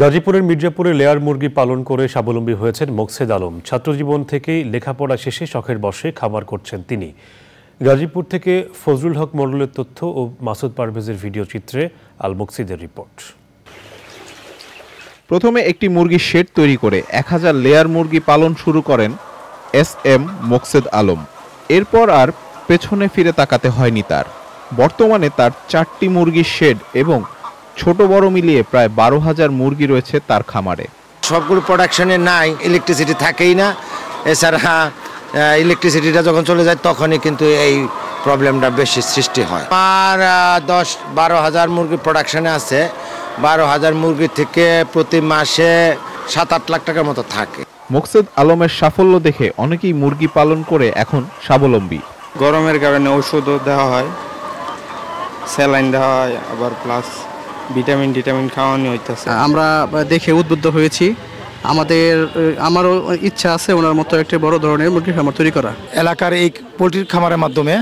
গাজীপুরের মির্জাপুরে লেয়ার মুরগি পালন করে স্বাবলম্বী হয়েছেন মোকসেদ আলম। ছাত্রজীবন থেকেই লেখাপড়া শেষে শখের বশে খামার করছেন তিনি। গাজীপুর থেকে ফজলুল হক মণ্ডলের তথ্য ও মাসুদ পারভেজের ভিডিও চিত্রে আল মোকসিদের রিপোর্ট। প্রথমে একটি মুরগির শেড তৈরি করে 1000 লেয়ার মুরগি পালন শুরু করেন এস.এম. মোকসেদ আলম। এরপর আর পেছনে ফিরে তাকাতে হয়নি তার। বর্তমানে তার 4টি মুরগির শেড এবং ছোট বড় মিলিয়ে প্রায় 12,000 মুরগি রয়েছে তার খামারে। সবগুলো প্রোডাকশনে নাই, ইলেকট্রিসিটি থাকেই না। এছাড়া ইলেকট্রিসিটিটা যখন চলে যায় তখনই কিন্তু এই প্রবলেমটা বেশি সৃষ্টি হয়। আর 10-12 মুরগি প্রোডাকশনে আছে। 12,000 মুরগি থেকে প্রতি মাসে 7-8 লাখ টাকার মতো থাকে। মোকসেদ আলমের সাফল্য দেখে অনেকেই মুরগি পালন করে এখন স্বাবলম্বী। গরমের কারণে ওষুধও দেওয়া হয়, স্যালাইন দেওয়া হয়, আবার প্লাস ভিটামিন খাওয়ানো হইতেছে। আমরা দেখে উদ্বুদ্ধ হয়েছি। আমারও ইচ্ছা আছে ওনার মতো একটা বড় ধরনের মুরগির খামার তৈরি করা। এলাকার এই পোলট্রির খামারের মাধ্যমে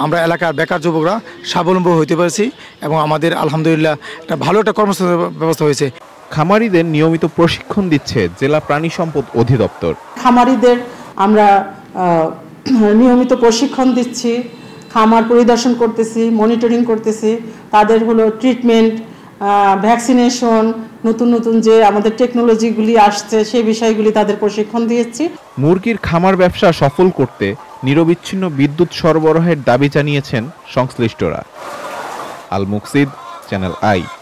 আমরা এলাকার বেকার যুবকরা স্বাবলম্বী হতে পারছি এবং আমাদের আলহামদুলিল্লাহ একটা ভালো একটা কর্মসংস্থানের ব্যবস্থা হয়েছে। খামারিদের নিয়মিত প্রশিক্ষণ দিচ্ছে জেলা প্রাণী সম্পদ অধিদপ্তর। খামারিদের আমরা নিয়মিত প্রশিক্ষণ দিচ্ছি, খামার পরিদর্শন করতেছি, মনিটরিং করতেছি, তাদের ট্রিটমেন্ট, ভ্যাকসিনেশন, নতুন যে আমাদের টেকনোলজিগুলি আসছে সেই বিষয়গুলি তাদের প্রশিক্ষণ দিয়েছি। মুরগির খামার ব্যবসা সফল করতে নিরবিচ্ছিন্ন বিদ্যুৎ সরবরাহের দাবি জানিয়েছেন সংশ্লিষ্টরা। আল মুকসিদ, চ্যানেল আই।